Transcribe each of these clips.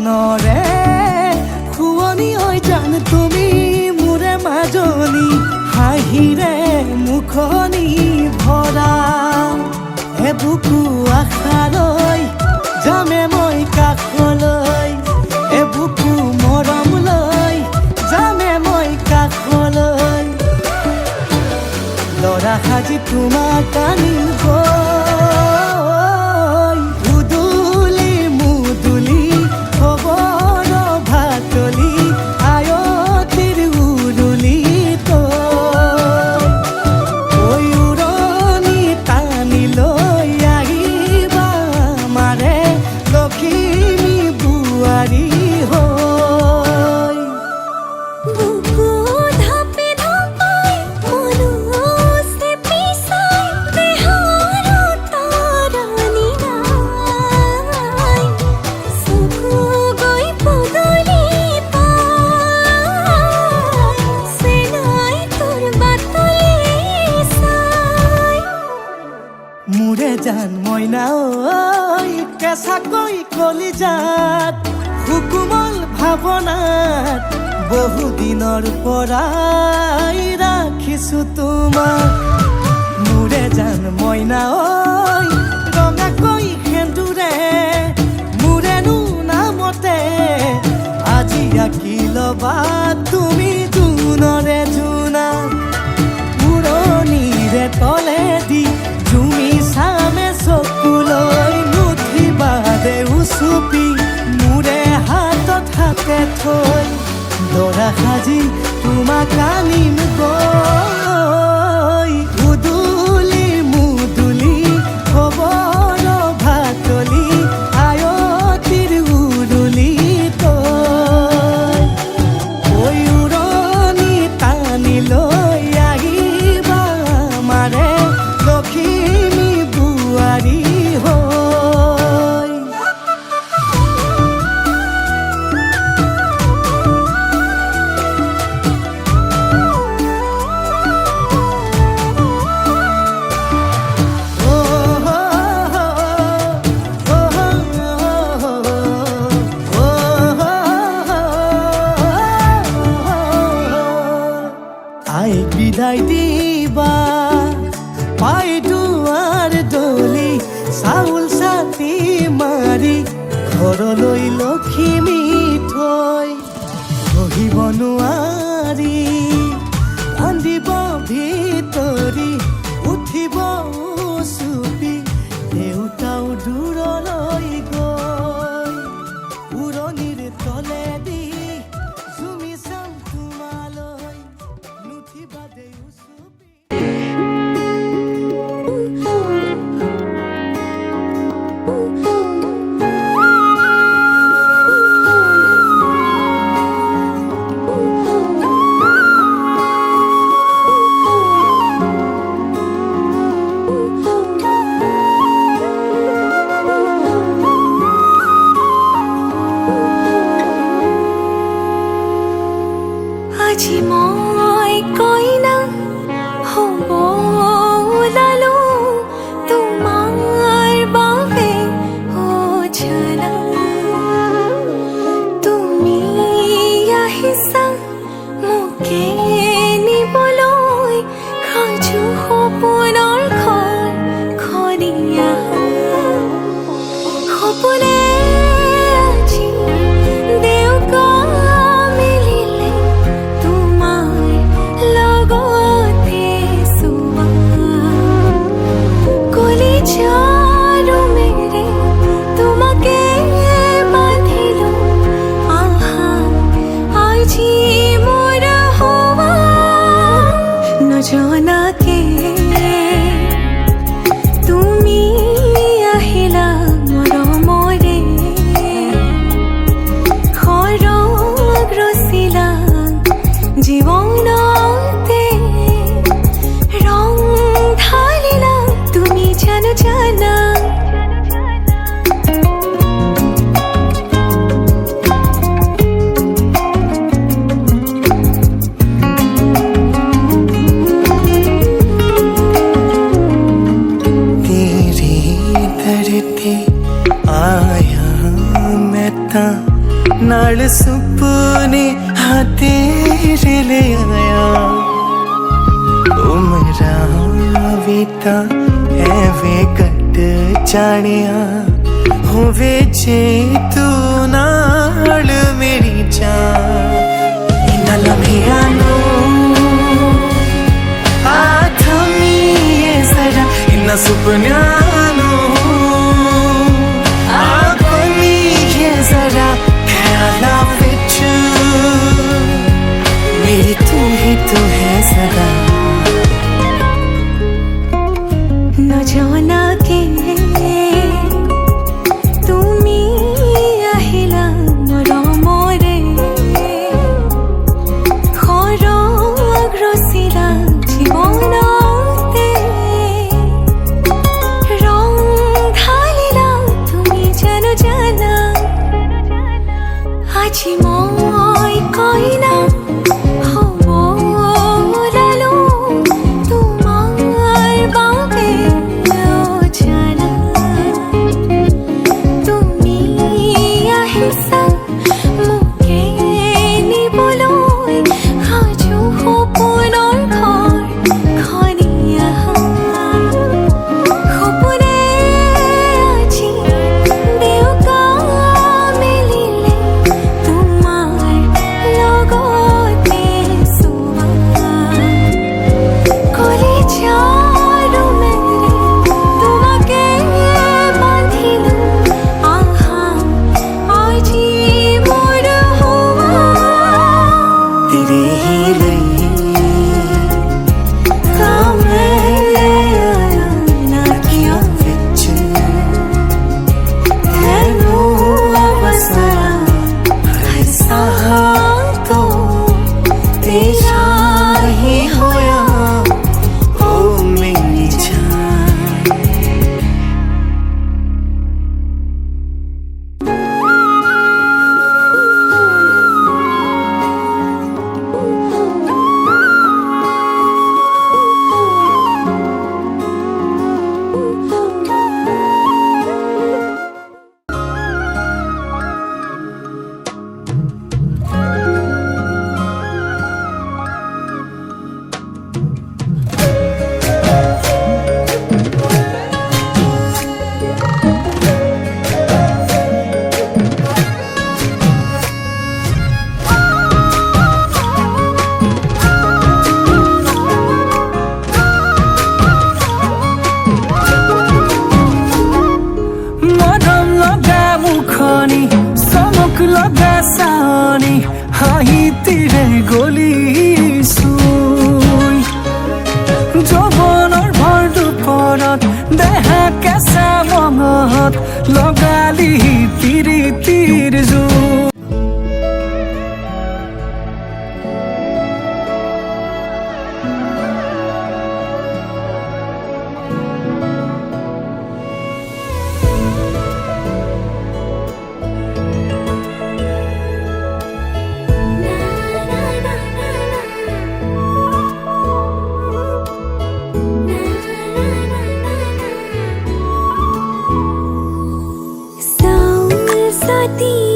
মনৰে শুৱনি হৈ জান তুমি মোৰে মাজনী হাঁহিৰে মুখনি ভৰা এবুকু আশালৈ যামে মই কাষলৈ এবুকু মৰম লৈ যামে মই কাষলৈ লৰা সাজি তোমাক আনিব উদুলি মুদুলি খবৰ ভাতলি আয়তিৰ উৰুলি তই উৰণি টানি লৈ আহিবা মাৰে লখিমী বোৱাৰী হৈ বুকু ধাপে ধাপাই মনো চেপি চাই দেহৰ তৰণি নাই চকু গৈ পদূলি পাই চেনাই তোৰ বাটলি চাই মোৰে জান মইনা ঐ কেঁচাকৈ কলিজাত সুকুমল ভাৱনাত বহুদিনৰ পৰাই ৰাখিছো তোমাক মোৰে জান মইনা ঐ ৰঙাকৈ সেন্দুৰে মোৰেনো নামতে আজি আঁকি ল'বা তুমি জোনৰে জোনা উৰণিৰে তলেদি জুমি চামে চকুলৈ নুঠিবা দে উচুপি মোৰে হাতত হাতে থৈ দৰা সাজি তোমাক আনিম গৈ উদুলি মুদুলি খবৰ ভাতলি আয়তিৰ উৰুলি তই ঐ উৰণি টানি লৈ আহিবা মাৰে লখিমী বোৱাৰী হৈ আই বিদায় দিবা পাই দুৱাৰ দলি চাউল চাটি মাৰি ঘৰলৈ লখিমী থৈ বহিব নোৱাৰি কান্দিব ভিতৰি উঠিব চুপি দেউতাও দূৰলৈ গৈ উৰণিৰ তলেদি জুমি চাম তোমালৈ নুঠিবা দেউ চুপি আজি মই কইনা হ'ব ওলালো তোমাৰ বাবে অ জানা তুমি আহিছা মোকে নিবলৈ সাজু সপোনৰ ঘৰ খনিয়া সপোনে আজি দেউকা মিলিলে তোমাৰ লগতে চোৱা কলিজাৰো মেৰে তোমাকে বান্ধিলো আহা আজি মোৰ হোৱা নজনাকে তুমি আহিলা মৰমৰে সৰগ ৰচিলা জীৱনতে ৰং ঢালিলা তুমি জানো জানা ਤਾਂ ਐਵੇਂ ਕੱਟ ਜਾਣਿਆ ਹੋਵੇ ਜੇ ਤੂੰ ਨਾਲ ਮੇਰੀ ਜਾਨ ਇਨ੍ਹਾਂ ਲਮਹਿਆਂ ਨੂੰ ਆ ਥਮੀਏ ਜ਼ਰਾ ਇਨ੍ਹਾਂ ਸੁਪਨਿਆਂ ਨੂੰ ਆ ਬਣੀਏ ਜ਼ਰਾ ਖਿਆਲਾਂ ਵਿੱਚ मेरी तू ही तू है सदा न जाना के তুমি আহিলা মোৰ মৰে খৰগ ৰচিলা জীৱনতে ৰং ঢালিলা তুমি জানো জানা আজি মই কইনা লগালি তিৰি তিৰ জো साथी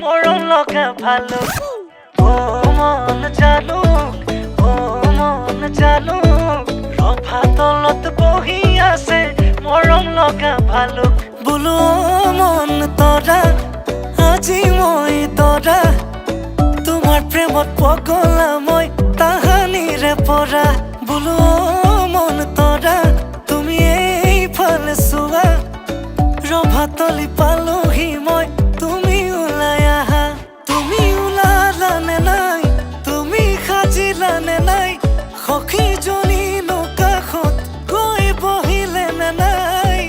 মৰম লগা ভালুক ও মন জালুক ও মন জালুক ৰভা তলত বহি আছে মৰম লগা ভালুক বোলো মন তৰা আজি মই তৰা তোমাৰ প্ৰেমত পগলা মই তাহানিৰে পৰা বোলো মন তৰা তুমি এইফালে চোৱা ৰভা তলি পালোহি মই তুমি ওলাই আহা তুমি ওলালানে নাই তুমি সাজিলানে নাই সখীজনী কাষত গৈ বহিলে নে নাই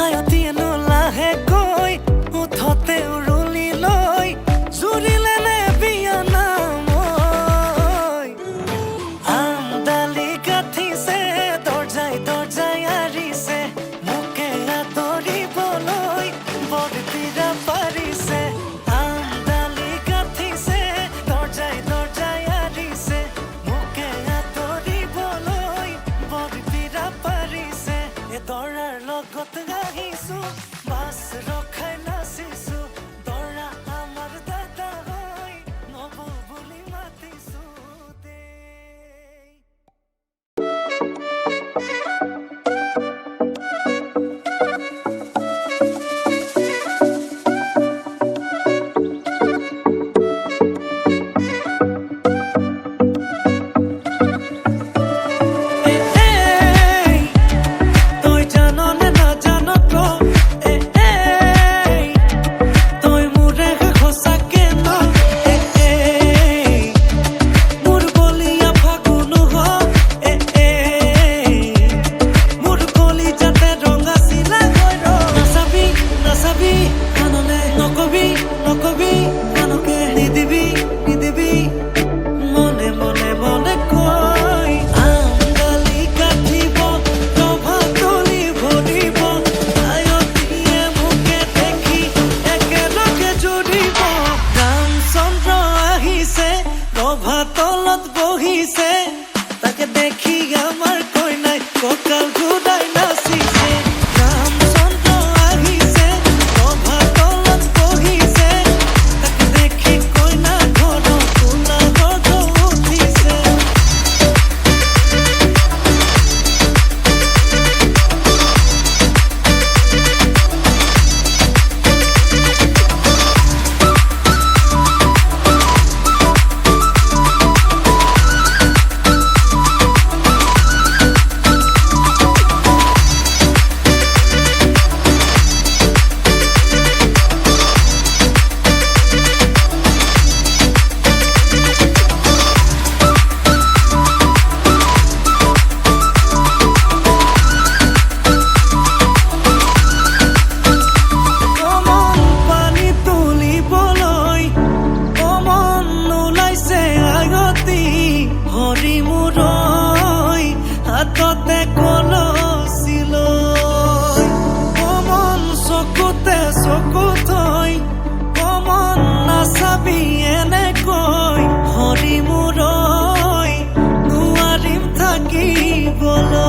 আয়তীয়েনো লাহেকৈ উঠতে উৰুলি লৈ জুৰিলে নে বিয়া নামৈ আমডালি গাঠিছে দৰ্জাই দৰ্জাই আৰিছে মোকে আদৰিবলৈ বৰপীৰা পাৰিছে আমডালি গাঠিছে দৰ্জাই দৰ্জাই আৰিছে মোকে আদৰিবলৈ বৰপীৰা পাৰিছে এ দৰাৰ লগত আহিছো বাছ ৰখাই নাচিছো দৰা আমাৰ দাদা হৈ নব বুলি মাতিছো দেই তই জাননে নাজান ক তই মোৰে সঁচাকে ন মোৰ বলিয়া ফাগুন হ মোৰ কলি যাতে ৰঙা চিলা নাচাবি নাচাবি কাণলে নকবি নকবি কাণকে নিদিবি নিদিবি মনে মনে মনে কৈ আমডালি কাটিব ৰভা তলি ভৰিব আয়তীয়ে মোকে দেখি একেলগে জুৰিব ৰামচন্দ্ৰ আহিছে ৰভা তলত বহিছে তাকে দেখি আমাৰ কইনাই কঁকাল ঘূৰাই নাচিছে ৰামচন্দ্ৰ আহিছে ৰভা তলত বহিছে তাকে দেখি কইনা ঘৰত কোলা গৰ্ভ উঠিছে অমন পানী তুলিবলৈ অমন ওলাইছে আগতি হৰি মূৰৈ হাততে কলচি লৈ অমন চকুতে চকু থৈ অমন নাচাবি এনেকৈ হৰি মূৰৈ নোৱাৰিম থাকিবলৈ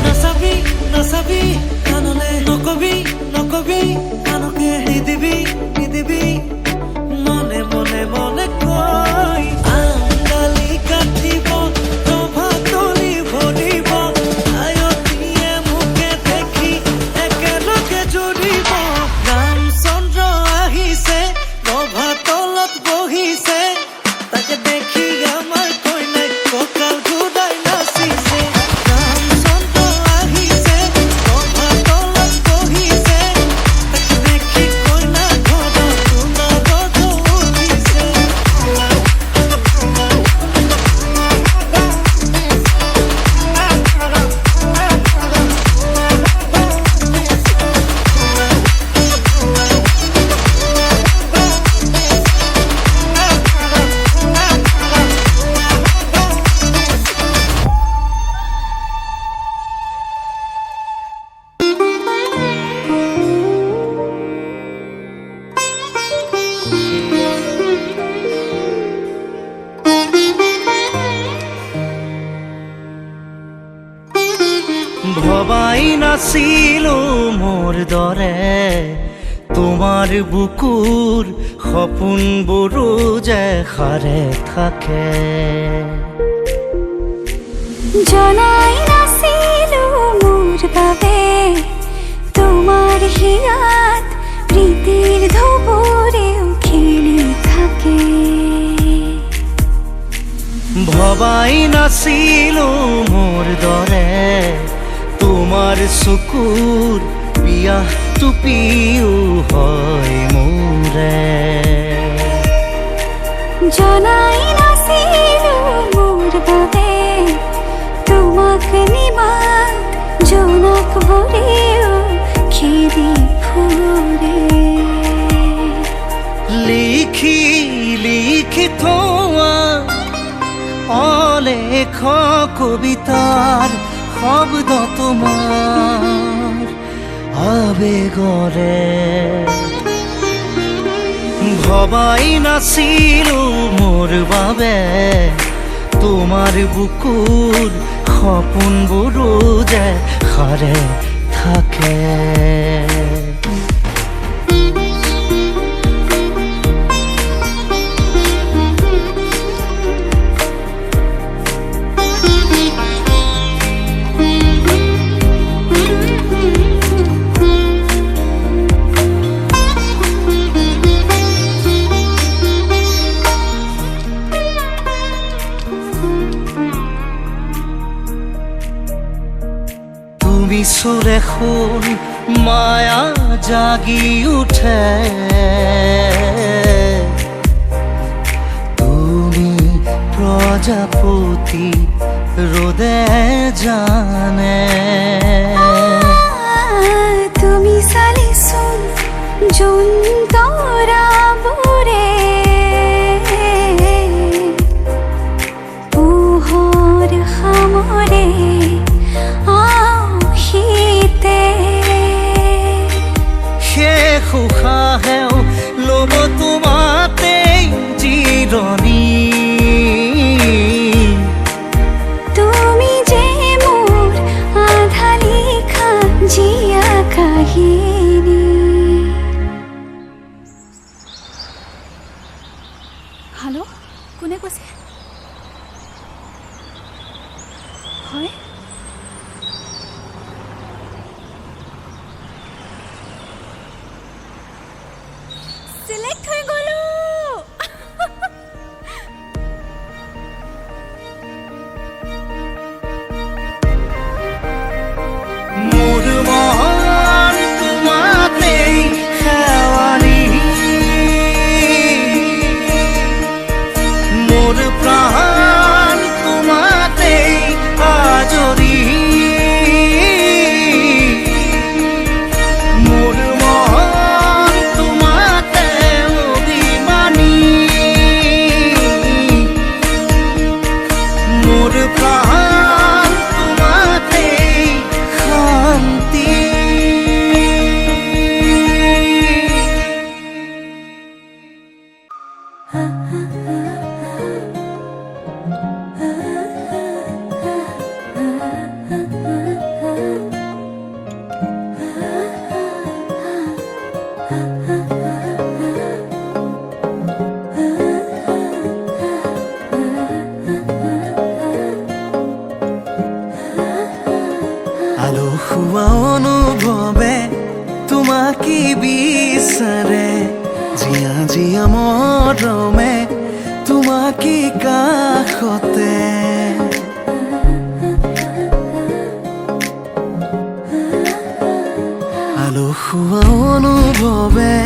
নাচাবি নাচাবি কাণলে নকবি নকবি কাণকে নিদিবি নিদিবি মনে মনে মনে কৈ আমডালি কাটিব ৰভা তলি ভৰিব আয়তীয়ে মোকে দেখি একেলগে জুৰিব ৰামচন্দ্ৰ আহিছে ৰভা তলত বহিছে তাকে দেখি আমাৰ কইনাই কঁকাল ঘূৰাই নাচিছে ৰামচন্দ্ৰ আহিছে ৰভা তলত বহিছে তাকে দেখি কইনা ঘৰত কোলা গৰ্ভ উঠিছে ভবাই নাছিলো মোৰ দৰে তোমাৰ বুকুৰ সপোনবোৰো যে সাৰে থাকে। জনাই নাছিলো মোৰ বাবে তোমাৰ হিয়াত প্ৰীতিৰ ধুবুৰেও খেলি থাকে। ভবাই নাছিলো মোৰ দৰে তোমাৰ চকুৰ পিয়াহ টুপিও হয় মোৰে। জনাই নাছিলো মোৰ বাবে তোমাক নিমাত জোনাক ভৰেও খেদি ফুৰে। লিখি লিখি থোৱা অলেখ কবিতাৰ শব্দ তোমাৰ আবেগৰে। ভবাই নাছিলো মোৰ বাবে তোমাৰ বুকুৰ সপোনবোৰো যে সাৰে থাকে। তুমি সুৰে শুন মায়া জাগি উঠে। তুমি প্ৰজাপতি ৰোদে জানে। তুমি চালিচোন জোন তৰাবোৰে পোহৰ সামৰে শীতে। শেষ উশাহেও ল'ব তোমাতেই জিৰণি। তুমি যে মোৰ আধা লিখা জীয়া কাহিনী। হেল্ল', কোনে কৈছে? হয়, সিলেক্ট হৈ গ'লো। মোৰ মন তোমাতেই শেৱালি। মোৰ প্ৰাণ তোমাতেই আজৰি। মোৰ মন তোমাতে অভিমানী। মোৰ প্ৰাণ তোমাতেই শান্তি। আলসুৱা অনুভৱে তোমাকে বিচাৰে। জিয়া জিয়া মৰমে তোমাকে কাষতে। আলসুৱা অনুভৱে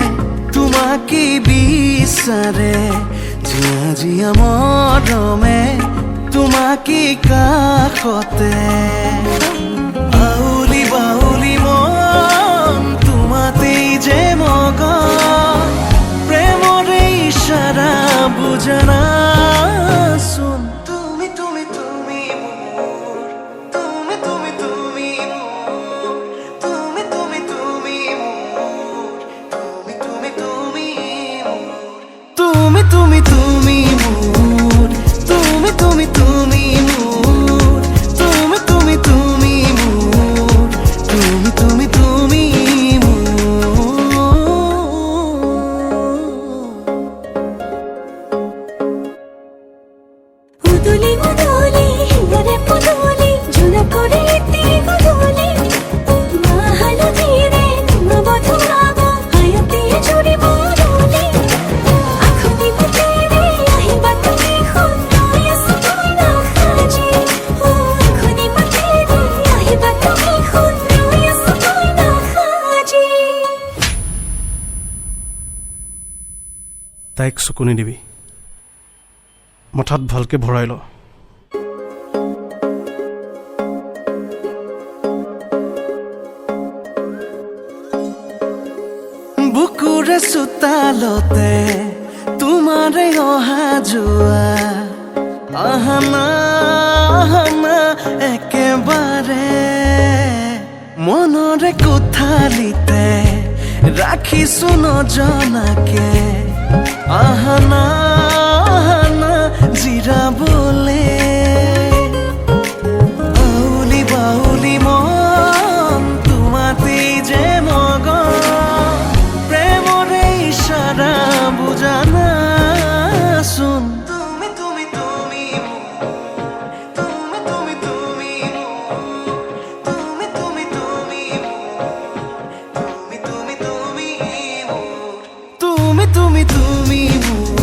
তোমাকে বিচাৰে। জিয়া জিয়া মৰমে তোমাকে কাষতে। আউলি বাউলি মন তোমাতেই যে মগন। প্ৰেমৰে ইশাৰা বুজানাচোন। তুমি তুমি তুমি মোৰ। তুমি তুমি তুমি মোৰ। তুমি তুমি তুমি মোৰ। তুমি তুমি তুমি মোৰ। তুমি তুমি তুমি মোৰ। তুমি তুমি তুমি মোৰ। তুমি তুমি তুমি মোৰ। তুমি তুমি তুমি মোৰ। তাইক চকু নিদিবি মাথাত ভালকে ভৰাই ল বুকুৰে চোতালতে তোমাৰে অহা যোৱা আহানা আহানা একেবাৰে মনৰে কোঠালিতে ৰাখিছো নজনাকে আহানা আহানা জিৰাবলে আউলি বাউলি মন তোমাতেই যে মগন প্ৰেমৰে ইশাৰা বুজানাচোন তুমি তুমি তুমি তুমি তুমি তুমি তুমি তুমি তুমি তুমি তুমি তুমি তুমি তুমি তুমি